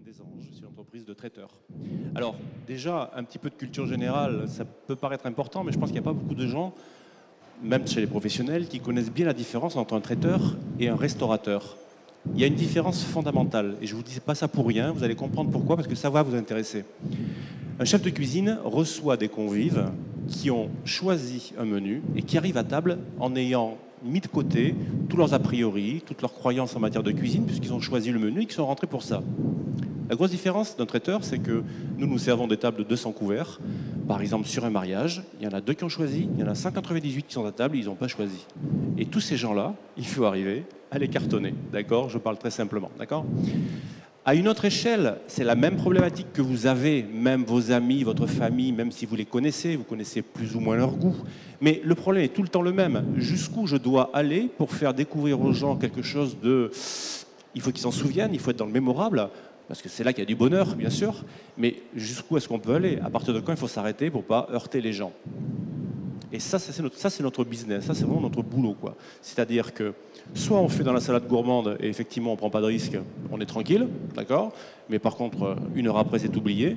des Anges, c'est une entreprise de traiteurs. Alors, déjà, un petit peu de culture générale, ça peut paraître important, mais je pense qu'il n'y a pas beaucoup de gens, même chez les professionnels, qui connaissent bien la différence entre un traiteur et un restaurateur. Il y a une différence fondamentale, et je ne vous dis pas ça pour rien, vous allez comprendre pourquoi, parce que ça va vous intéresser. Un chef de cuisine reçoit des convives qui ont choisi un menu et qui arrivent à table en ayant mis de côté tous leurs a priori, toutes leurs croyances en matière de cuisine, puisqu'ils ont choisi le menu et qu'ils sont rentrés pour ça. La grosse différence d'un traiteur, c'est que nous servons des tables de 200 couverts. Par exemple, sur un mariage, il y en a 2 qui ont choisi, il y en a 198 qui sont à table et ils n'ont pas choisi. Et tous ces gens-là, il faut arriver à les cartonner, d'accord? Je parle très simplement, d'accord? À une autre échelle, c'est la même problématique que vous avez, même vos amis, votre famille, même si vous les connaissez, vous connaissez plus ou moins leur goût. Mais le problème est tout le temps le même. Jusqu'où je dois aller pour faire découvrir aux gens quelque chose de... Il faut qu'ils s'en souviennent, il faut être dans le mémorable, parce que c'est là qu'il y a du bonheur, bien sûr. Mais jusqu'où est-ce qu'on peut aller? À partir de quand il faut s'arrêter pour ne pas heurter les gens? Et ça c'est notre business, ça c'est vraiment notre boulot, quoi. C'est-à-dire que soit on fait dans la salade gourmande et effectivement on ne prend pas de risque, on est tranquille, d'accord? Mais par contre, 1 heure après c'est oublié.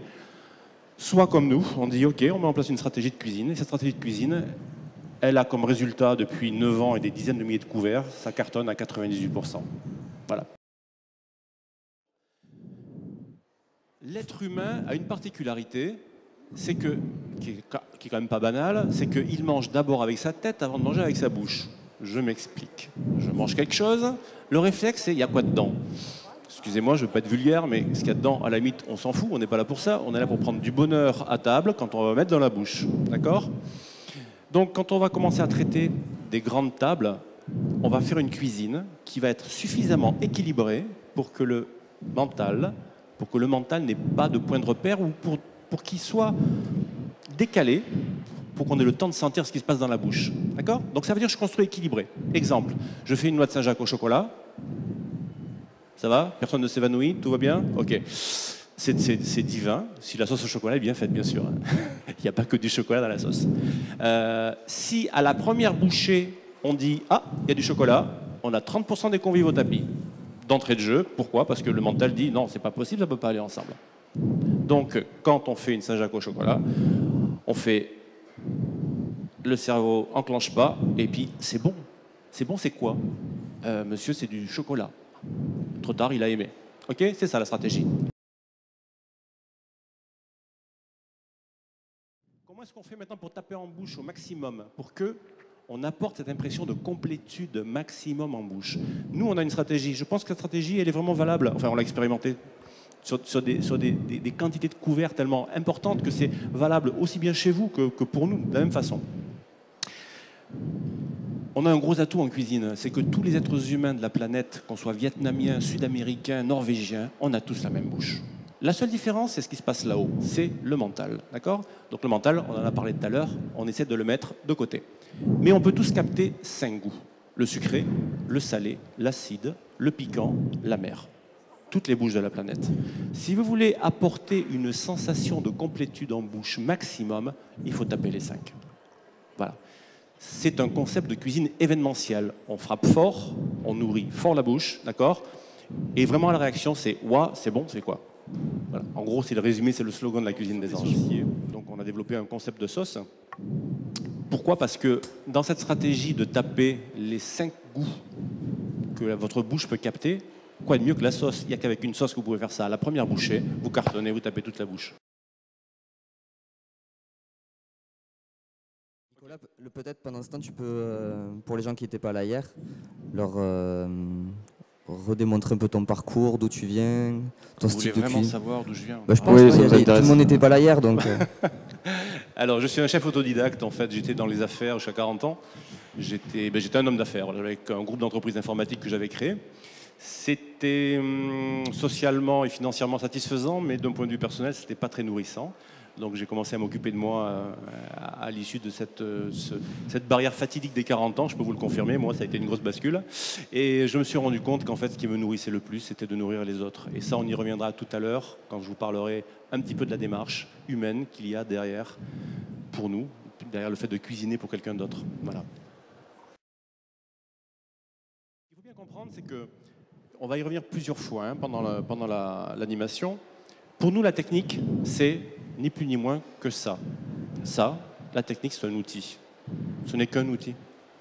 Soit comme nous, on dit ok, on met en place une stratégie de cuisine, et cette stratégie de cuisine, elle a comme résultat depuis 9 ans et des dizaines de milliers de couverts, ça cartonne à 98%. Voilà. L'être humain a une particularité, c'est que, qui est quand même pas banal, c'est qu'il mange d'abord avec sa tête avant de manger avec sa bouche. Je m'explique. Je mange quelque chose, le réflexe c'est il y a quoi dedans? Excusez-moi, je ne veux pas être vulgaire, mais ce qu'il y a dedans, à la limite, on s'en fout, on n'est pas là pour ça, on est là pour prendre du bonheur à table quand on va mettre dans la bouche. D'accord? Donc quand on va commencer à traiter des grandes tables, on va faire une cuisine qui va être suffisamment équilibrée pour que le mental n'ait pas de point de repère ou pour qu'il soit décalé, pour qu'on ait le temps de sentir ce qui se passe dans la bouche. D'accord? Donc ça veut dire que je construis équilibré. Exemple, je fais une noix de Saint-Jacques au chocolat. Ça va? Personne ne s'évanouit? Tout va bien? Ok. C'est divin, si la sauce au chocolat est bien faite, bien sûr. Il n'y a pas que du chocolat dans la sauce. Si à la première bouchée, on dit « Ah, il y a du chocolat », on a 30% des convives au tapis. D'entrée de jeu, pourquoi? Parce que le mental dit « Non, c'est pas possible, ça ne peut pas aller ensemble ». Donc, quand on fait une Saint-Jacques au chocolat, on fait... Le cerveau enclenche pas, et puis c'est bon. C'est bon, c'est quoi? Monsieur, c'est du chocolat. Trop tard, il a aimé. Ok? C'est ça la stratégie. Comment est-ce qu'on fait maintenant pour taper en bouche au maximum, pour que on apporte cette impression de complétude maximum en bouche? Nous, on a une stratégie. Je pense que la stratégie, elle est vraiment valable. Enfin, on l'a expérimenté sur des quantités de couverts tellement importantes que c'est valable aussi bien chez vous que pour nous, de la même façon. On a un gros atout en cuisine, c'est que tous les êtres humains de la planète, qu'on soit vietnamiens, sud-américains, norvégiens, on a tous la même bouche. La seule différence, c'est ce qui se passe là-haut, c'est le mental, d'accord? Donc le mental, on en a parlé tout à l'heure, on essaie de le mettre de côté. Mais on peut tous capter 5 goûts. Le sucré, le salé, l'acide, le piquant, l'amer. Toutes les bouches de la planète. Si vous voulez apporter une sensation de complétude en bouche maximum, il faut taper les 5. Voilà. C'est un concept de cuisine événementielle. On frappe fort, on nourrit fort la bouche, d'accord? Et vraiment la réaction c'est « Ouah, c'est bon, c'est quoi ?» Voilà. En gros, c'est le résumé, c'est le slogan de la cuisine des Anges. Donc on a développé un concept de sauce. Pourquoi? Parce que dans cette stratégie de taper les 5 goûts que votre bouche peut capter, quoi de mieux que la sauce? Il n'y a qu'avec une sauce que vous pouvez faire ça. À la première bouchée, vous cartonnez, vous tapez toute la bouche. Nicolas, peut-être pendant ce temps, tu peux, pour les gens qui n'étaient pas là hier, leur redémontrer un peu ton parcours, d'où tu viens, ton Vous voulez style de vraiment cuisine. savoir d'où je viens? Bah, je pense Oui, que ça nous tout le intéresse. monde n'était pas là hier, donc... Alors, je suis un chef autodidacte, en fait. J'étais dans les affaires jusqu'à 40 ans. J'étais un homme d'affaires, avec un groupe d'entreprises informatiques que j'avais créé. C'était socialement et financièrement satisfaisant, mais d'un point de vue personnel, c'était pas très nourrissant. Donc j'ai commencé à m'occuper de moi à l'issue de cette barrière fatidique des 40 ans, je peux vous le confirmer, moi ça a été une grosse bascule. Et je me suis rendu compte qu'en fait ce qui me nourrissait le plus, c'était de nourrir les autres. Et ça, on y reviendra tout à l'heure, quand je vous parlerai un petit peu de la démarche humaine qu'il y a derrière, pour nous, derrière le fait de cuisiner pour quelqu'un d'autre. Voilà. Ce qu'il faut bien comprendre, c'est que on va y revenir plusieurs fois hein, pendant l'animation. Pour nous, la technique, c'est ni plus ni moins que ça. Ça, la technique, c'est un outil. Ce n'est qu'un outil.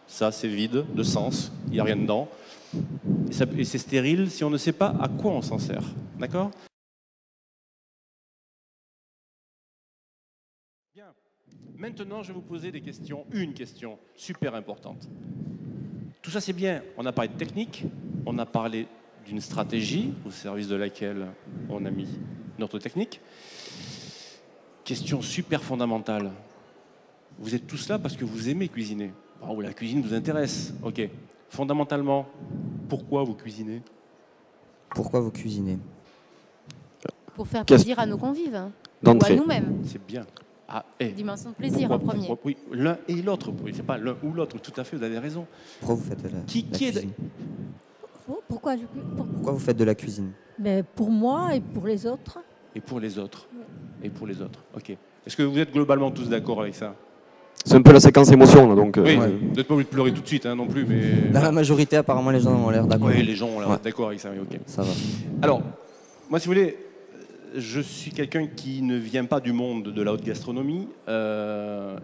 Ça, c'est vide de sens, il n'y a rien dedans. Et c'est stérile si on ne sait pas à quoi on s'en sert. D'accord ? Bien. Maintenant, je vais vous poser des questions. Une question super importante. Tout ça, c'est bien. On a parlé de technique, on a parlé d'une stratégie au service de laquelle on a mis notre technique. Question super fondamentale. Vous êtes tous là parce que vous aimez cuisiner. Oh, la cuisine vous intéresse. Ok. Fondamentalement, pourquoi vous cuisinez ? Pourquoi vous cuisinez? Pour faire plaisir à nos convives. Hein. Ou à nous-mêmes. C'est bien. Ah, dimension de plaisir en premier. Oui, l'un et l'autre. C'est pas l'un ou l'autre, tout à fait, vous avez raison. Pourquoi vous faites de la cuisine? Pourquoi vous faites de la cuisine? Mais pour moi et pour les autres. Et pour les autres. Et pour les autres, ok. Est-ce que vous êtes globalement tous d'accord avec ça? C'est un peu la séquence émotion, là, donc... Oui, vous n'êtes pas obligé de pleurer tout de suite, hein, non plus, mais... Dans la majorité, apparemment, les gens ont l'air d'accord. Oui, les gens ont l'air d'accord avec ça, mais ok. Ça va. Alors, moi, si vous voulez, je suis quelqu'un qui ne vient pas du monde de la haute gastronomie.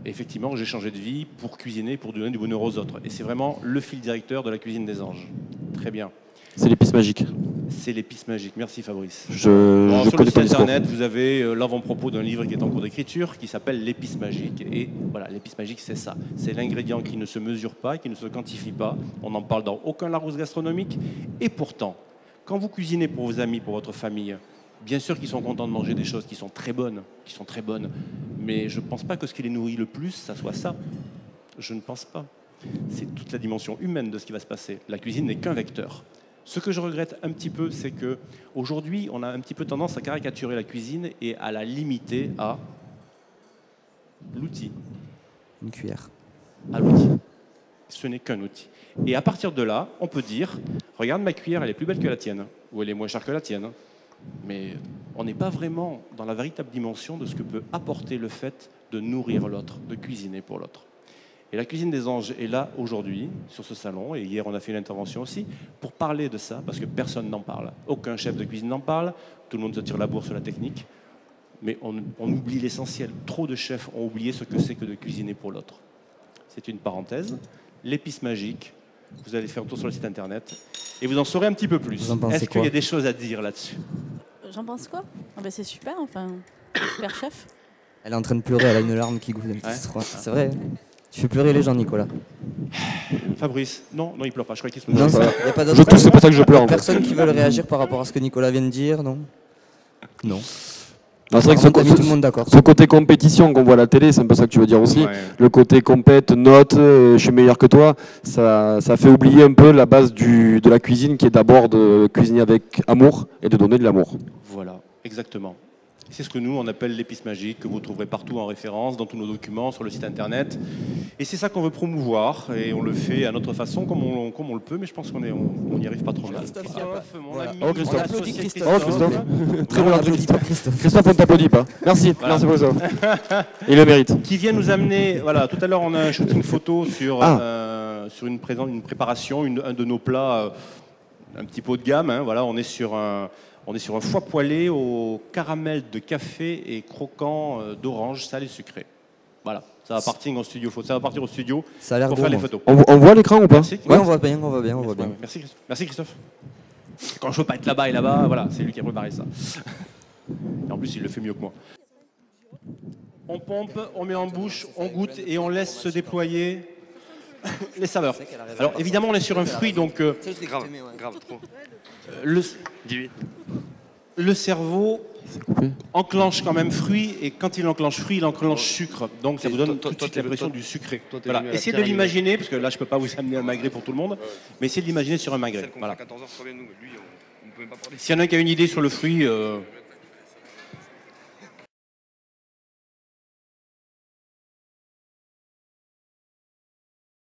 Effectivement, j'ai changé de vie pour cuisiner, pour donner du bonheur aux autres. Et c'est vraiment le fil directeur de la cuisine des anges. Très bien. C'est l'épice magique. C'est l'épice magique. Merci Fabrice. Je sur le connais site pas l'histoire. internet, vous avez l'avant-propos d'un livre qui est en cours d'écriture qui s'appelle l'épice magique. Et voilà, l'épice magique, c'est ça. C'est l'ingrédient qui ne se mesure pas, qui ne se quantifie pas. On n'en parle dans aucun Larousse gastronomique. Et pourtant, quand vous cuisinez pour vos amis, pour votre famille, bien sûr qu'ils sont contents de manger des choses qui sont très bonnes, mais je ne pense pas que ce qui les nourrit le plus, ça soit ça. Je ne pense pas. C'est toute la dimension humaine de ce qui va se passer. La cuisine n'est qu'un vecteur. Ce que je regrette un petit peu, c'est qu'aujourd'hui, on a un petit peu tendance à caricaturer la cuisine et à la limiter à l'outil. Une cuillère. À l'outil. Ce n'est qu'un outil. Et à partir de là, on peut dire, regarde ma cuillère, elle est plus belle que la tienne, ou elle est moins chère que la tienne. Mais on n'est pas vraiment dans la véritable dimension de ce que peut apporter le fait de nourrir l'autre, de cuisiner pour l'autre. Et la cuisine des anges est là aujourd'hui, sur ce salon, et hier on a fait une intervention aussi, pour parler de ça, parce que personne n'en parle. Aucun chef de cuisine n'en parle, tout le monde se tire la bourre sur la technique, mais on oublie l'essentiel. Trop de chefs ont oublié ce que c'est que de cuisiner pour l'autre. C'est une parenthèse. L'épice magique, vous allez faire un tour sur le site internet, et vous en saurez un petit peu plus. Est-ce qu'il y a des choses à dire là-dessus? J'en pense quoi? C'est super, enfin, super chef. Elle est en train de pleurer, elle a une larme qui goûte. Ouais. C'est vrai. Tu fais pleurer les gens, Nicolas. Fabrice, non, il pleure pas. Je crois qu'il se Non, il n'y a pas d'autre. Je tousse, c'est pour ça que je pleure. Personne qui veut réagir par rapport à ce que Nicolas vient de dire, non? Non. C'est vrai que tout le monde d'accord. Ce côté compétition qu'on voit à la télé, c'est un peu ça que tu veux dire aussi. Ouais. Le côté compète, note, je suis meilleur que toi, ça fait oublier un peu la base de la cuisine qui est d'abord de cuisiner avec amour et de donner de l'amour. Voilà, exactement. C'est ce que nous, on appelle l'épice magique, que vous trouverez partout en référence, dans tous nos documents, sur le site internet. Et c'est ça qu'on veut promouvoir, et on le fait à notre façon, comme on le peut, mais je pense qu'on n'y arrive pas trop mal. Christophe, mon ami, oh, Christophe. on applaudit Christophe. Oh, Christophe. Très bon applaudissement. Christophe. Christophe, on ne t'applaudit pas. Merci, voilà. Merci pour ça. Il le mérite. Qui vient nous amener, voilà, tout à l'heure, on a un shooting photo sur une préparation, un de nos plats, un petit pot de gamme, hein, voilà, on est sur un foie poêlé au caramel de café et croquant d'orange salé sucré. Voilà, ça va partir au studio. Ça va partir au studio ça a l'air pour faire les photos. On voit l'écran ou pas? Merci. Oui, on voit bien. Merci Christophe. Quand je veux pas être là-bas et là-bas, voilà, c'est lui qui a préparé ça. Et en plus, il le fait mieux que moi. On pompe, on met en bouche, on goûte et on laisse se déployer les saveurs. Alors évidemment, on est sur un fruit, donc Grave, trop. Le cerveau enclenche quand même fruit, et quand il enclenche fruit, il enclenche sucre. Donc ça vous donne tout de suite l'impression du sucré. Voilà. Essayez de l'imaginer, parce que là je ne peux pas vous amener un magret pour tout le monde, mais essayez de l'imaginer sur un magret. Voilà. S'il y en a qui a une idée sur le fruit,